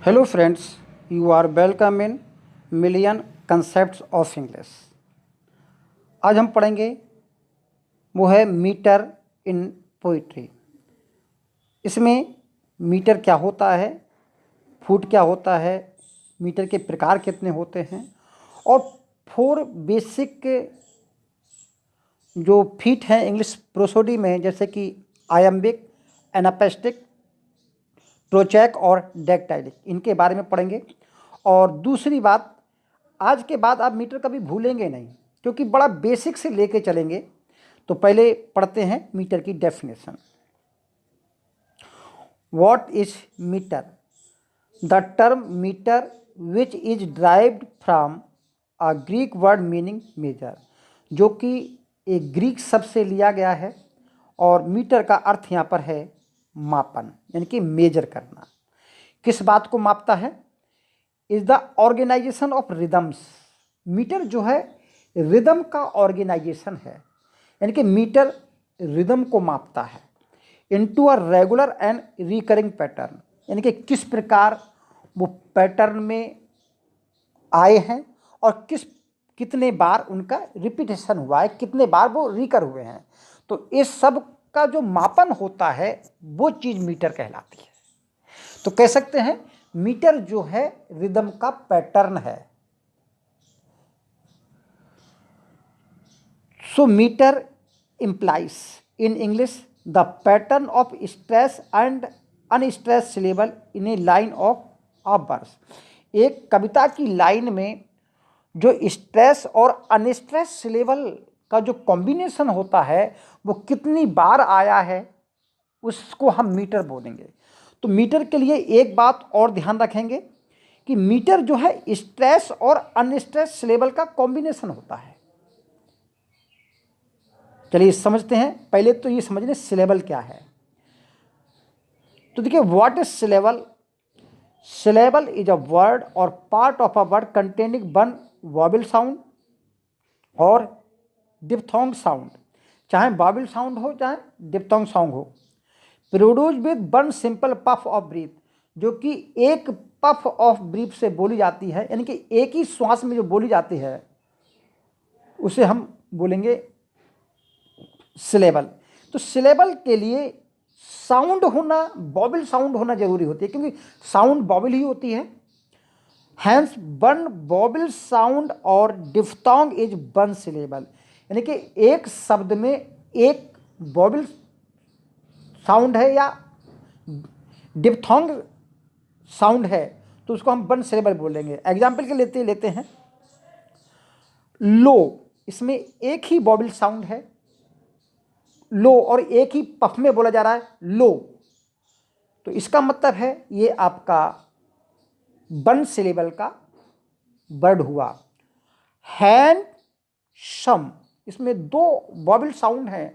Hello friends, you are welcome in Million Concepts of English। आज हम पढ़ेंगे वो है मीटर इन पोइट्री। इसमें मीटर क्या होता है, फुट क्या होता है, मीटर के प्रकार कितने होते हैं और 4 बेसिक जो फीट हैं इंग्लिश प्रोसोडी में, जैसे कि आयम्बिक, एनापेस्टिक, ट्रोचैक और डेक्टाइलिक, इनके बारे में पढ़ेंगे। और दूसरी बात, आज के बाद आप मीटर कभी भूलेंगे नहीं, क्योंकि बड़ा बेसिक से लेके चलेंगे। तो पहले पढ़ते हैं मीटर की definition. What is meter? The term meter which is derived from a Greek word meaning measure, जो कि एक ग्रीक शब्द से लिया गया है। और मीटर का अर्थ यहाँ पर है मापन, यानी कि मेजर करना। किस बात को मापता है? Is the organization of rhythms. Meter जो है रिदम का ऑर्गेनाइजेशन है, यानी कि मीटर रिदम को मापता है। Into a regular and recurring pattern, यानी कि किस प्रकार वो पैटर्न में आए हैं और कितने बार उनका रिपीटेशन हुआ है, कितने बार वो रिकर हुए हैं। तो इस सब का जो मापन होता है वो चीज़ मीटर कहलाती है। तो कह सकते हैं मीटर जो है रिदम का पैटर्न है। सो metre implies in English the pattern of stress and unstressed syllable in a line of verse। एक कविता की लाइन में जो स्ट्रेस और अनस्ट्रेस सिलेबल का जो कॉम्बिनेशन होता है वो कितनी बार आया है उसको हम मीटर बोलेंगे। तो मीटर के लिए एक बात और ध्यान रखेंगे कि मीटर जो है स्ट्रेस और अनस्ट्रेस सिलेबल का कॉम्बिनेशन होता है। चलिए समझते हैं। पहले तो ये समझ लें सिलेबल क्या है। तो देखिए, what is syllable? Syllable is a word or part of a word containing one vowel sound or diphthong sound, चाहे वॉबल साउंड हो चाहे डिप्थोंग साउंड हो, produce with one simple puff of breath, जो कि एक पफ ऑफ ब्रीथ से बोली जाती है, यानी कि एक ही श्वास में जो बोली जाती है उसे हम बोलेंगे सिलेबल। तो सिलेबल के लिए साउंड होना, वॉबल साउंड होना जरूरी होती है, क्योंकि साउंड वॉबल ही होती है। हैंस वन वॉबल साउंड और डिफ्थोंग इज वन सिलेबल, यानी कि एक शब्द में एक वॉबल साउंड है या डिप्थोंग साउंड है तो उसको हम वन सिलेबल बोलेंगे। एग्जाम्पल के लेते हैं लो, इसमें एक ही वॉबल साउंड है लो और एक ही पफ में बोला जा रहा है लो, तो इसका मतलब है ये आपका वन सिलेबल का वर्ड हुआ। हैंड सम, इसमें 2 वॉबल साउंड है,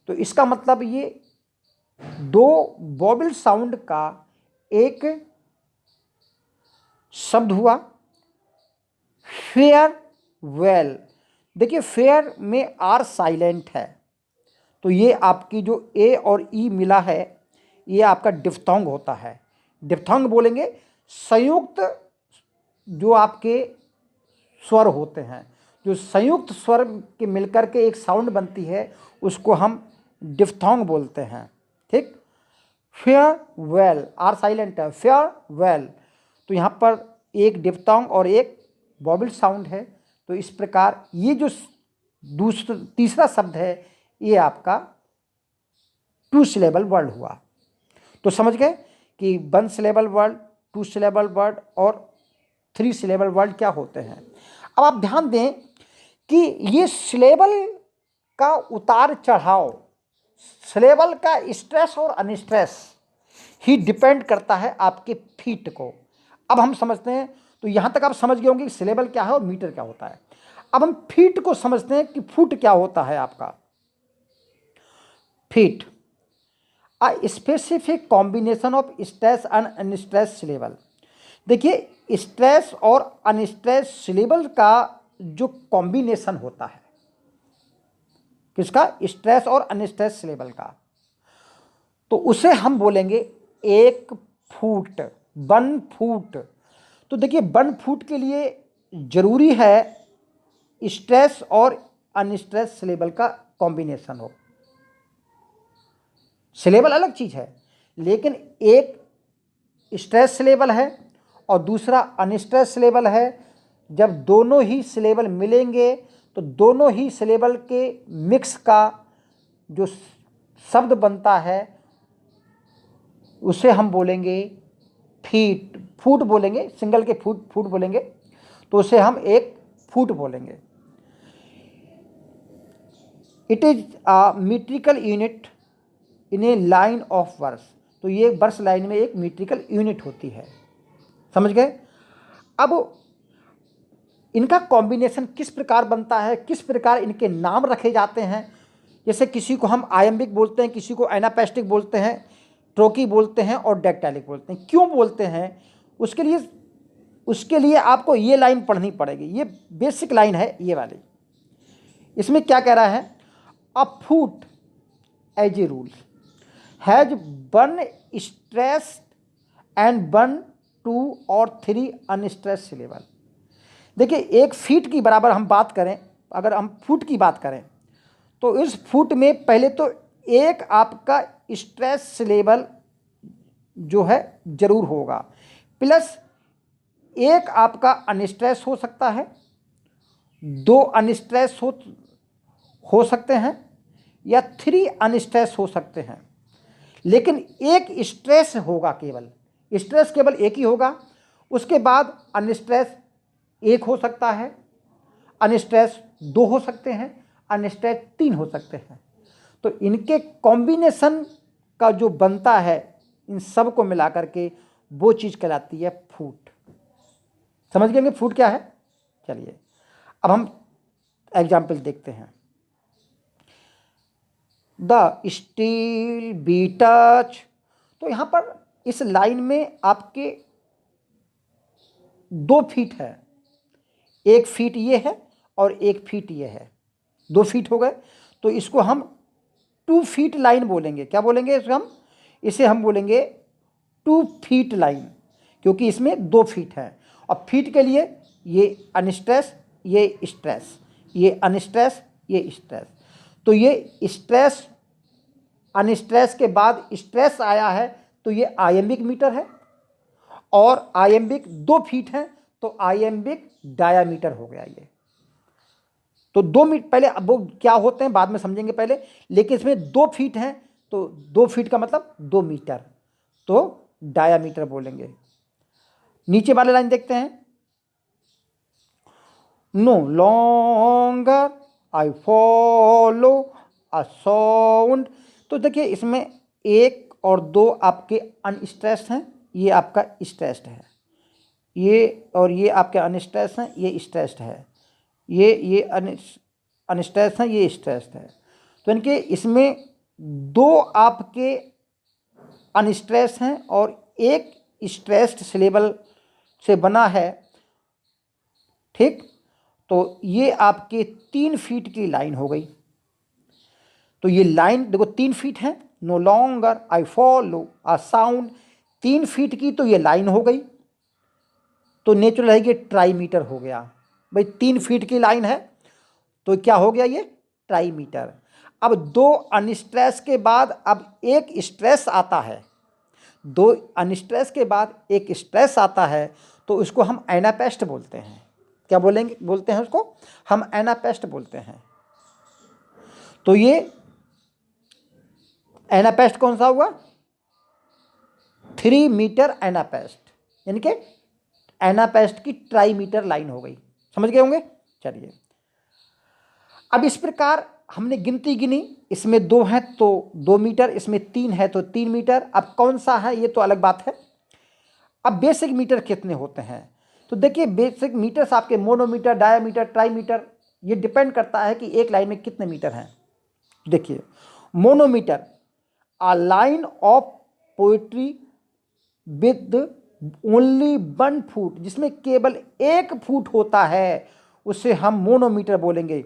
तो इसका मतलब ये 2 वॉबल साउंड का एक शब्द हुआ। फेयर वेल, देखिए फेयर में आर साइलेंट है, तो ये आपकी जो ए और ई मिला है ये आपका डिफ्थोंग होता है। डिफ्थोंग बोलेंगे संयुक्त जो आपके स्वर होते हैं, जो संयुक्त स्वर के मिलकर के एक साउंड बनती है उसको हम डिफ्थोंग बोलते हैं। ठीक, फेयर वेल, आर साइलेंट है, फेयर वेल, तो यहाँ पर एक डिफ्थोंग और एक वॉबल साउंड है। तो इस प्रकार ये जो तीसरा शब्द है ये आपका 2 सिलेबल वर्ड हुआ। तो समझ गए कि 1 सिलेबल वर्ड, 2 सिलेबल वर्ड और 3 सिलेबल वर्ड क्या होते हैं। अब आप ध्यान दें कि ये सिलेबल का उतार चढ़ाव, सिलेबल का स्ट्रेस और अनस्ट्रेस ही डिपेंड करता है आपके फीट को। अब हम समझते हैं, तो यहाँ तक आप समझ गए होंगे कि सिलेबल क्या है और मीटर क्या होता है। अब हम फीट को समझते हैं कि फुट क्या होता है आपका। Feet, a specific combination of stress and unstress syllable. देखिए, स्ट्रेस और अनस्ट्रेस सिलेबल का जो कॉम्बिनेशन होता है, किसका? स्ट्रेस और अनस्ट्रेस सिलेबल का, तो उसे हम बोलेंगे एक फुट। 1 फुट। तो देखिए 1 फुट के लिए जरूरी है स्ट्रेस और अनस्ट्रेस सिलेबल का कॉम्बिनेशन हो। सिलेबल अलग चीज़ है, लेकिन एक स्ट्रेस सिलेबल है और दूसरा अनस्ट्रेस सिलेबल है। जब दोनों ही सिलेबल मिलेंगे तो दोनों ही सिलेबल के मिक्स का जो शब्द बनता है उसे हम बोलेंगे फीट, फुट बोलेंगे, सिंगल के फुट फुट बोलेंगे तो उसे हम एक फुट बोलेंगे। It is a metrical unit in a line of verse. तो ये वर्स लाइन में एक मीट्रिकल यूनिट होती है, समझ गए। अब इनका कॉम्बिनेशन किस प्रकार बनता है, किस प्रकार इनके नाम रखे जाते हैं। जैसे किसी को हम आयम्बिक बोलते हैं, किसी को एनापेस्टिक बोलते हैं, ट्रोकी बोलते हैं और डेक्टालिक बोलते हैं। क्यों बोलते हैं उसके लिए आपको ये लाइन पढ़नी पड़ेगी। ये बेसिक लाइन है ये वाली। इसमें क्या कह रहा है, a foot as a rule has 1 stress and 1, 2 और 3 अनस्ट्रेस सिलेबल। देखिए 1 फीट की बराबर हम बात करें, अगर हम फुट की बात करें तो इस फुट में पहले तो एक आपका स्ट्रेस सिलेबल जो है जरूर होगा, प्लस एक आपका अनस्ट्रेस हो सकता है, 2 अनस्ट्रेस हो सकते हैं या 3 अनस्ट्रेस हो सकते हैं। लेकिन एक स्ट्रेस होगा, केवल स्ट्रेस केवल एक ही होगा। उसके बाद अनस्ट्रेस 1 हो सकता है, अनस्ट्रेस 2 हो सकते हैं, अनस्ट्रेस 3 हो सकते हैं। तो इनके कॉम्बिनेशन का जो बनता है इन सब को मिला करके वो चीज़ कहलाती है फुट। समझ गए फुट क्या है। चलिए अब हम एग्जाम्पल देखते हैं। The steel be touch. तो यहाँ पर इस लाइन में आपके 2 फीट है, 1 फीट ये है और 1 फीट ये है, 2 फीट हो गए। तो इसको हम 2 फीट लाइन बोलेंगे। क्या बोलेंगे इसे हम बोलेंगे 2 फीट लाइन, क्योंकि इसमें 2 फीट है। और फीट के लिए ये अनस्ट्रेस, ये स्ट्रेस, ये अनस्ट्रेस, ये स्ट्रेस। तो ये स्ट्रेस अनस्ट्रेस के बाद स्ट्रेस आया है तो ये आयम्बिक मीटर है, और आयम्बिक 2 फीट है तो आयम्बिक डायामीटर हो गया ये। तो 2 मीटर पहले, अब वो क्या होते हैं बाद में समझेंगे पहले, लेकिन इसमें 2 फीट हैं तो 2 फीट का मतलब 2 मीटर, तो डायामीटर बोलेंगे। नीचे वाले लाइन देखते हैं। No longer I follow a sound. तो देखिए इसमें 1 और 2 आपके अनस्ट्रेस्ड हैं, ये आपका स्ट्रेस्ड है, ये और ये आपके अनस्ट्रेस्ड हैं, ये स्ट्रेस्ड है, ये अनस्ट्रेस्ड हैं, ये स्ट्रेस्ड है। तो इनके इसमें 2 आपके अनस्ट्रेस्ड हैं और 1 स्ट्रेस्ड सिलेबल से बना है, ठीक। तो ये आपके 3 फीट की लाइन हो गई। तो ये लाइन देखो 3 फीट है। No longer I follow a sound, 3 feet की तो ये लाइन हो गई, तो नेचुरल है कि ट्राईमीटर हो गया। भाई 3 फीट की लाइन है तो क्या हो गया ये ट्राईमीटर। अब 2 अनस्ट्रेस के बाद अब 1 स्ट्रेस आता है, 2 अनस्ट्रेस के बाद 1 स्ट्रेस आता है तो इसको हम एनापेस्ट बोलते हैं। क्या बोलते हैं उसको हम एनापेस्ट बोलते हैं। तो ये एनापेस्ट कौन सा हुआ, 3 मीटर एनापेस्ट, यानी कि एनापेस्ट की ट्राईमीटर लाइन हो गई। समझ गए होंगे। चलिए अब इस प्रकार हमने गिनती गिनी, इसमें 2 हैं तो 2 मीटर, इसमें 3 है तो 3 मीटर। अब कौन सा है ये तो अलग बात है। अब बेसिक मीटर कितने होते हैं, तो देखिए बेसिक मीटर्स आपके मोनोमीटर, डायामीटर, ट्राईमीटर, ये डिपेंड करता है कि एक लाइन में कितने मीटर हैं। देखिए manometer, a line of poetry with only 1 foot, जिसमें केवल 1 फुट होता है उसे हम मोनोमीटर बोलेंगे।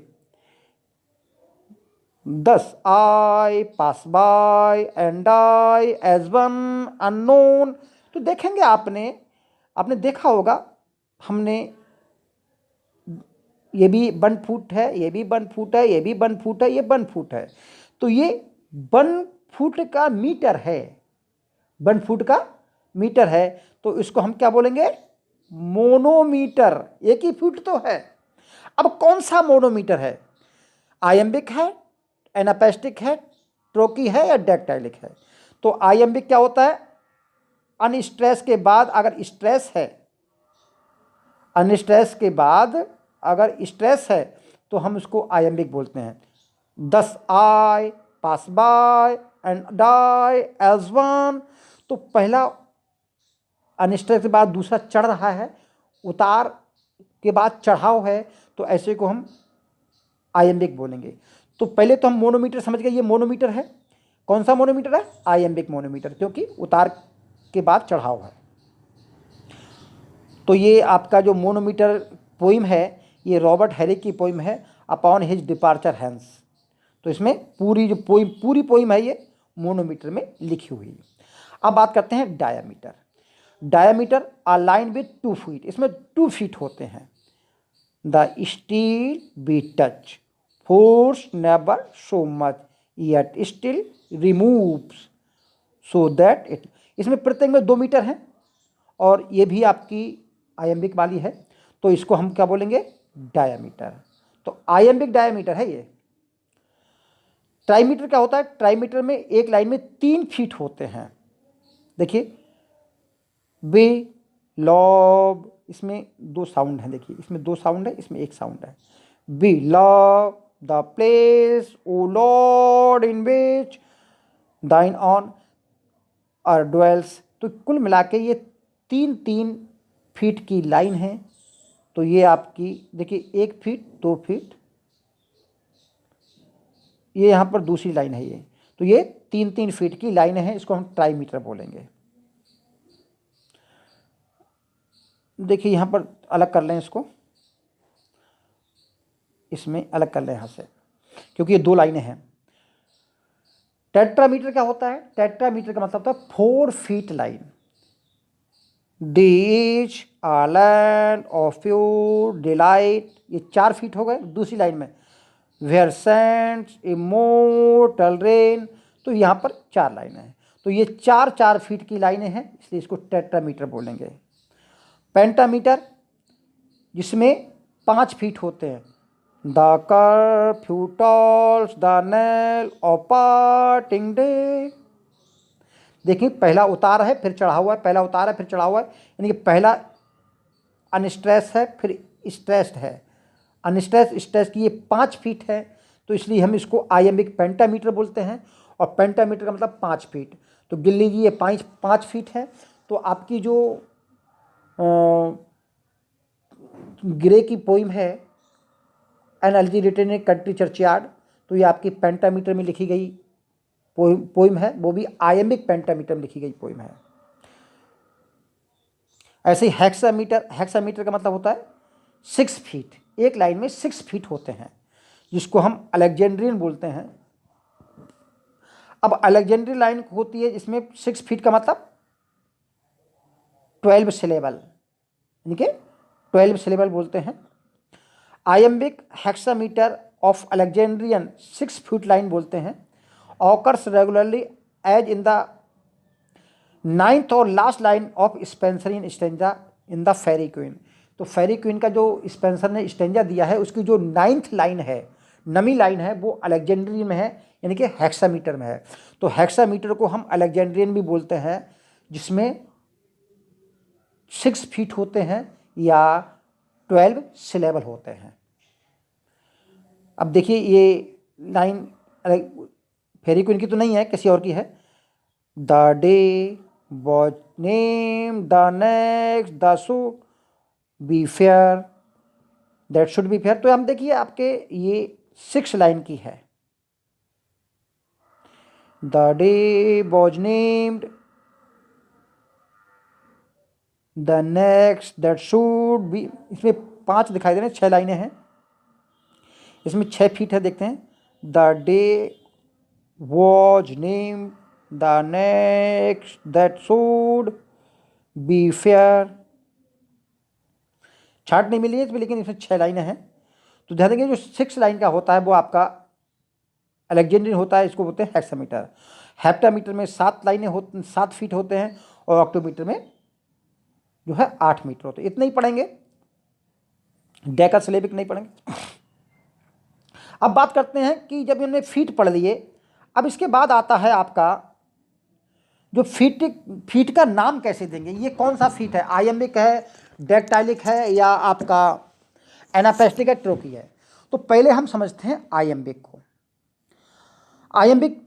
10 I pass by and I as one unknown. तो तो देखेंगे आपने आपने देखा होगा, हमने ये भी 1 फुट है, ये भी 1 फुट है, ये भी 1 फुट है, ये 1 फुट है। तो ये 1 फुट का मीटर है, 1 फुट का मीटर है। तो इसको हम क्या बोलेंगे? मोनोमीटर। एक ही फुट तो है। अब कौन सा मोनोमीटर है? आयम्बिक है, एनापेस्टिक है, ट्रोकी है या डेक्टाइलिक है? तो आयम्बिक क्या होता है? अनस्ट्रेस के बाद अगर स्ट्रेस है, अनस्ट्रेस के बाद अगर स्ट्रेस है तो हम उसको आयम्बिक बोलते हैं। 10 I pass by and die as one. तो पहला अनस्ट्रेस के बाद दूसरा चढ़ रहा है, उतार के बाद चढ़ाव है, तो ऐसे को हम आयम्बिक बोलेंगे। तो पहले तो हम मोनोमीटर समझ गए, ये मोनोमीटर है। कौन सा मोनोमीटर है? आयम्बिक मोनोमीटर, क्योंकि उतार के बाद चढ़ाव है। तो ये आपका जो मोनोमीटर पोइम है, ये रॉबर्ट हैरिक की पोइम है, अपॉन हिज डिपार्चर हैंस। तो इसमें पूरी पोइम है ये मोनोमीटर में लिखी हुई। अब बात करते हैं dimeter. Dimeter are line with 2 feet. इसमें 2 फीट होते हैं। The steel be touch force never so much yet still removes so that it. इसमें प्रत्येक में 2 मीटर हैं और ये भी आपकी आयम्बिक वाली है, तो इसको हम क्या बोलेंगे? डायामीटर। तो आयम्बिक डायामीटर है ये। ट्राईमीटर क्या होता है? ट्राईमीटर में एक लाइन में 3 फीट होते हैं। देखिए बे लॉब, इसमें 2 साउंड हैं। देखिए इसमें 2 साउंड है, इसमें 1 साउंड है। Be love the place O Lord in which thine own और ड्वेल्स। तो कुल मिला के ये 3-3 फीट की लाइन है। तो ये आपकी देखिए 1 फीट 2 फीट, ये यहाँ पर दूसरी लाइन है ये। तो ये 3-3 फीट की लाइन है, इसको हम ट्राईमीटर बोलेंगे। देखिए यहाँ पर अलग कर लें, इसको इसमें अलग कर लें यहाँ से, क्योंकि ये 2 लाइनें हैं। टेट्रामीटर क्या होता है? टेट्रामीटर का मतलब होता है 4 feet line. Each island of pure delight, ये 4 फीट हो गए दूसरी लाइन में। वेयर सेंट्स इमोर्टल रेन, तो यहाँ पर 4 लाइनें हैं। तो ये 4-4 फीट की लाइनें हैं, इसलिए इसको टेट्रामीटर बोलेंगे। पेंटामीटर जिसमें 5 फीट होते हैं। The curfew tolls the knell of parting day. देखिए पहला उतार है फिर चढ़ा हुआ है, पहला उतार है फिर चढ़ा हुआ है, यानी कि पहला अनस्ट्रेस है फिर स्ट्रेस्ड है। अनस्ट्रेस स्ट्रेस की ये 5 फीट है, तो इसलिए हम इसको आयम्बिक पेंटामीटर बोलते हैं। और पेंटामीटर का मतलब 5 फीट। तो गिन लीजिए ये 5 फीट है। तो आपकी जो ग्रे की पोइम है an elegy written in country churchyard, तो ये आपकी पेंटामीटर में लिखी गई पोइम है, वो भी आयम्बिक पेंटामीटर में लिखी गई पोइम है। ऐसे ही हेक्सामीटर का मतलब होता है 6 फीट। एक लाइन में 6 फीट होते हैं, जिसको हम अलेक्जेंड्रियन बोलते हैं। अब अलेक्जेंड्रियन लाइन होती है जिसमें 6 फीट का मतलब 12 सिलेबल, यानी कि 12 सिलेबल बोलते हैं। Iambic hexameter of Alexandrian 6 feet line बोलते हैं। Occurs regularly as in the 9th और last line of Spenserian stanza in the Faerie Queene. तो फेरी क्वीन का जो स्पेंसर ने स्टेंजा दिया है, उसकी जो 9th लाइन है, नमी लाइन है, वो अलेक्जेंड्रियन में है, यानी कि हेक्सामीटर में है। तो हेक्सामीटर को हम अलेक्जेंड्रियन भी बोलते हैं, जिसमें 6 फीट होते हैं या 12 सिलेबल होते हैं। अब देखिए ये लाइन फेरी क्वीन की तो नहीं है, किसी और की है। The day was name the next the should be fair that should be fair. तो हम देखिए आपके ये 6 लाइन की है। The day was named the next that should be, इसमें 5 दिखाई दे रहे हैं, 6 लाइनें हैं, इसमें 6 फीट है। देखते हैं the day was named the next that should be fair. Chart नहीं मिली है इसमें, लेकिन इसमें 6 लाइनें हैं। तो ध्यान देंगे जो 6 लाइन का होता है वो आपका अलेक्जेंड्रियन होता है, इसको बोलते हैं हेक्सामीटर। हेप्टामीटर में 7 लाइनें होती, 7 फीट होते हैं, और ऑक्टोमीटर में जो है 8 मीटर होते हैं। इतना ही पढ़ेंगे, डेका सिलेबिक नहीं पढ़ेंगे। अब बात करते हैं कि जब हमने फीट पढ़ लिए, अब इसके बाद आता है आपका जो फीट का नाम कैसे देंगे, ये कौन सा फीट है, आयम्बिक है, डेक्टाइलिक है, या आपका एनापेस्टिक है, ट्रोकी है। तो पहले हम समझते हैं आयम्बिक को। आयम्बिक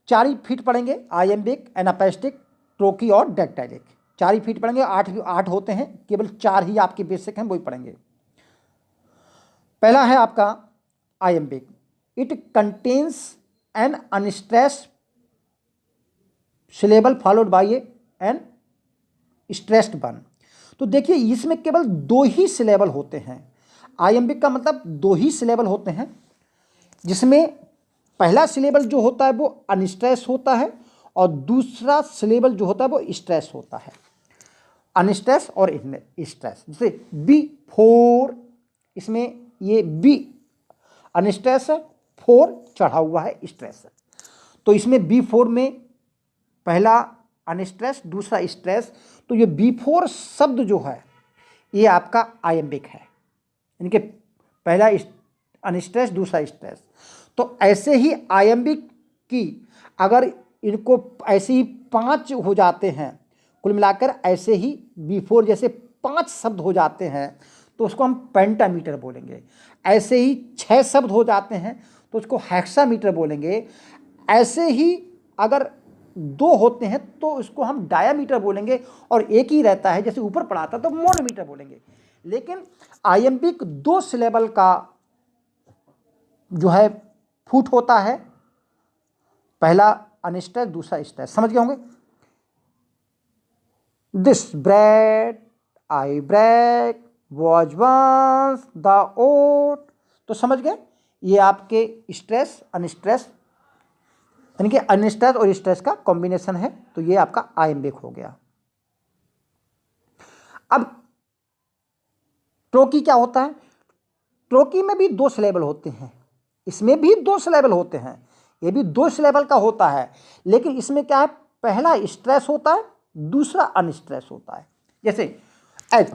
4 ही फीट पढ़ेंगे, आयम्बिक, एनापेस्टिक, ट्रोकी और डेक्टाइलिक 4 ही फीट पढ़ेंगे। 8 होते हैं, केवल 4 ही आपके बेसिक हैं, वही पढ़ेंगे। पहला है आपका iambic. It contains an unstressed syllable followed by an stressed one. तो देखिए इसमें केवल 2 ही सिलेबल होते हैं। आयम्बिक का मतलब 2 ही सिलेबल होते हैं, जिसमें पहला सिलेबल जो होता है वो अनस्ट्रेस होता है, और दूसरा सिलेबल जो होता है वो स्ट्रेस होता है। अनस्ट्रेस और स्ट्रेस, जैसे बी 4, इसमें ये बी अनस्ट्रेस है, 4 चढ़ा हुआ है स्ट्रेस है। तो इसमें B4 में पहला अनस्ट्रेस, दूसरा स्ट्रेस। तो ये B4 शब्द जो है ये आपका आयम्बिक है, इनके पहला अनस्ट्रेस, दूसरा स्ट्रेस। तो ऐसे ही आयम्बिक की अगर इनको ऐसे ही 5 हो जाते हैं, कुल मिलाकर ऐसे ही B4 जैसे 5 शब्द हो जाते हैं, तो उसको हम पेंटामीटर बोलेंगे। ऐसे ही 6 शब्द हो जाते हैं तो उसको हेक्सामीटर बोलेंगे। ऐसे ही अगर 2 होते हैं तो उसको हम डायामीटर बोलेंगे, और एक ही रहता है जैसे ऊपर पढ़ा था तो मोनोमीटर बोलेंगे। लेकिन आयम्बिक 2 सिलेबल का जो है फुट होता है, पहला अनस्ट्रेस, दूसरा स्ट्रेस। समझ गए होंगे। This bread I break was once the oat. तो समझ गए, ये आपके स्ट्रेस अनस्ट्रेस, यानी कि अनस्ट्रेस और स्ट्रेस का कॉम्बिनेशन है। तो ये आपका आयम्बिक हो गया। अब ट्रोकी क्या होता है? ट्रोकी में भी 2 सिलेबल होते हैं, इसमें भी 2 सिलेबल होते हैं, ये भी 2 सिलेबल का होता है। लेकिन इसमें क्या है, पहला स्ट्रेस होता है, दूसरा अनस्ट्रेस होता है। जैसे एज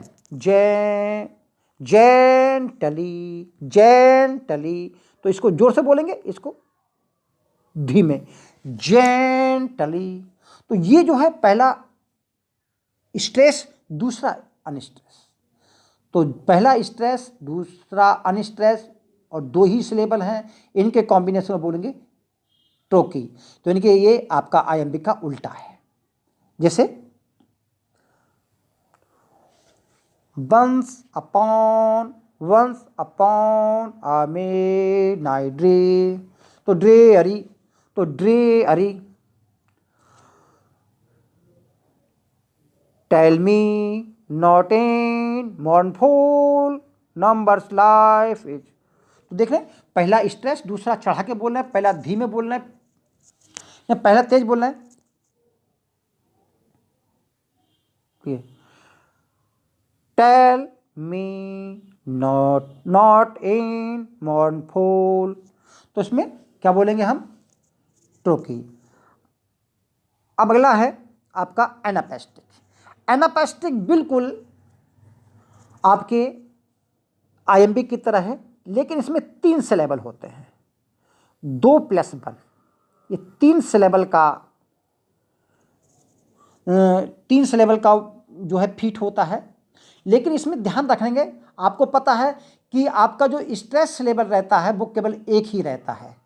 जेंटली, जेंटली, तो इसको जोर से बोलेंगे, इसको धीमे, जेंटली। तो ये जो है पहला स्ट्रेस, दूसरा अनस्ट्रेस। तो पहला स्ट्रेस, दूसरा अनस्ट्रेस, और 2 ही सिलेबल हैं, इनके कॉम्बिनेशन में बोलेंगे ट्रोकी। तो इनके ये आपका आयम्बिक का उल्टा है। जैसे once upon a midnight dreary. तो ड्रे अरी, तो dreary. Tell me not in mournful numbers life is. तो देख रहे हैं, पहला स्ट्रेस, दूसरा चढ़ा के बोलना है, पहला धीमे बोलना है या पहला तेज बोलना है। Tell me not in mournful. तो इसमें क्या बोलेंगे हम, ट्रोकी। अब अगला है आपका एनापेस्टिक। एनापेस्टिक बिल्कुल आपके आयम्बिक की तरह है, लेकिन इसमें 3 सिलेबल होते हैं, 2 + 1। ये 3 सिलेबल का 3 सिलेबल का जो है फीट होता है। लेकिन इसमें ध्यान रखेंगे, आपको पता है कि आपका जो स्ट्रेस सिलेबल रहता है वो केवल एक ही रहता है,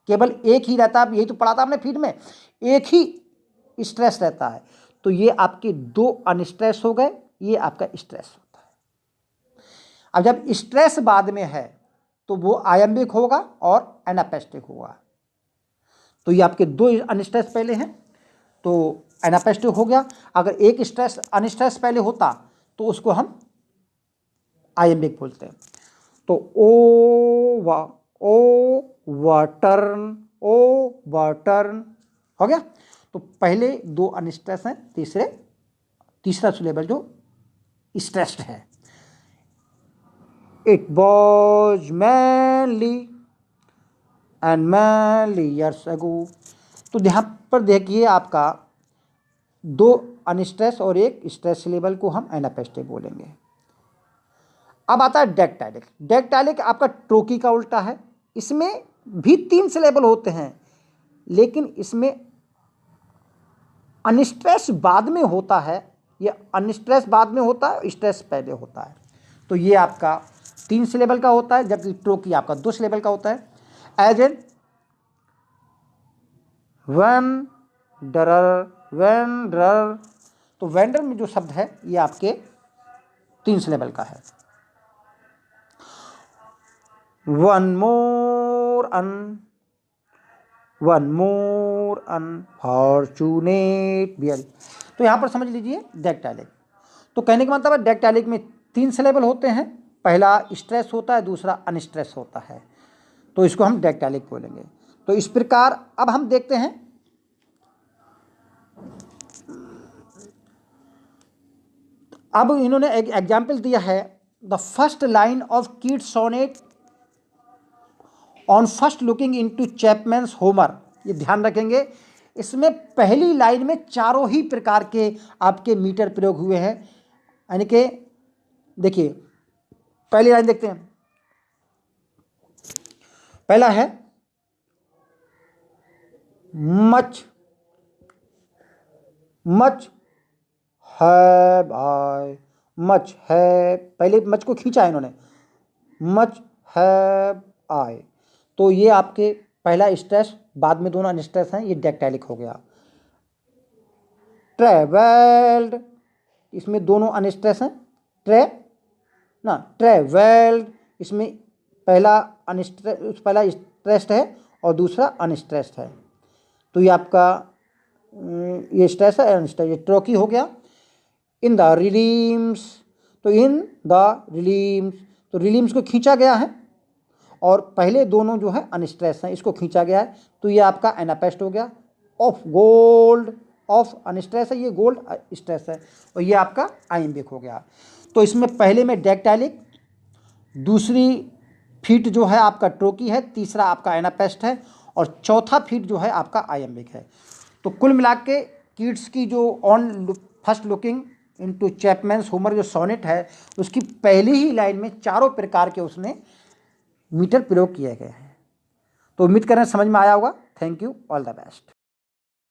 केवल एक ही रहता है। यही तो पढ़ा था आपने फीट में, एक ही स्ट्रेस रहता है। तो ये आपके 2 अनस्ट्रेस हो गए, ये आपका स्ट्रेस होता है। अब जब स्ट्रेस बाद में है तो वो आयम्बिक होगा और एनापेस्टिक होगा। तो ये आपके 2 अनस्ट्रेस पहले हैं तो एनापेस्टिक हो गया। अगर एक स्ट्रेस अनस्ट्रेस पहले होता तो उसको हम आयम्बिक बोलते हैं। तो ओवरटर्न हो गया। तो पहले 2 अनस्ट्रेस हैं, तीसरे तीसरा सिलेबल जो स्ट्रेस्ड है। It was manly and manly years ago. तो यहाँ पर देखिए आपका दो अनस्ट्रेस और एक स्ट्रेस सिलेबल को हम एनापेस्टिव बोलेंगे। अब आता है डेक्टाइलिक। डेक्टाइलिक आपका ट्रोकी का उल्टा है। इसमें भी 3 सिलेबल होते हैं, लेकिन इसमें अनस्ट्रेस बाद में होता है। ये अनस्ट्रेस बाद में होता है, स्ट्रेस पहले होता है। तो ये आपका 3 सिलेबल का होता है, जबकि ट्रोकी आपका 2 सिलेबल का होता है। As an wanderer, wanderer. तो वेंडर में जो शब्द है ये आपके 3 सिलेबल का है। One more unfortunate bear. तो यहाँ पर समझ लीजिए डेक्टाइलिक। तो कहने का मतलब है डेक्टाइलिक में 3 सिलेबल होते हैं, पहला स्ट्रेस होता है, दूसरा अनस्ट्रेस होता है। तो इसको हम डेक्टाइलिक बोलेंगे। तो इस प्रकार अब हम देखते हैं अब इन्होंने एक एग्जाम्पल दिया है, the first line of Keats sonnet on first looking into Chapman's Homer. ये ध्यान रखेंगे, इसमें पहली लाइन में चारों ही प्रकार के आपके मीटर प्रयोग हुए हैं। यानी कि देखिए पहली लाइन देखते हैं। पहला है मच हैव आई, मच है, पहले मच को खींचा है इन्होंने, मच हैव आई। तो ये आपके पहला स्ट्रेस, बाद में दोनों अनस्ट्रेस हैं, ये डेक्टाइलिक हो गया। ट्रेवल्ड, इसमें दोनों अनस्ट्रेस हैं, ट्रेवल्ड, इसमें पहला स्ट्रेस्ड है और दूसरा अनस्ट्रेस्ड है। तो ये आपका ये स्ट्रेस है, अनस्ट्रेस, ये ट्रोकी हो गया। इन द रिलीम्स, तो इन द रिलीम्स, तो रिलीम्स को खींचा गया है और पहले दोनों जो है अनस्ट्रेस हैं, इसको खींचा गया है। तो ये आपका एनापेस्ट हो गया। ऑफ गोल्ड, ऑफ अनस्ट्रेस है, ये गोल्ड स्ट्रेस है, और ये आपका आइम्बिक हो गया। तो इसमें पहले में डेक्टाइलिक, दूसरी फीट जो है आपका ट्रोकी है, तीसरा आपका एनापेस्ट है, और चौथा फीट जो है आपका आइम्बिक है। तो कुल मिला के कीट्स की जो on first looking into Chapman's Homer जो सोनेट है, उसकी पहली ही लाइन में चारों प्रकार के उसने मीटर प्रयोग किए गए हैं। तो उम्मीद करें समझ में आया होगा। Thank you, all the best.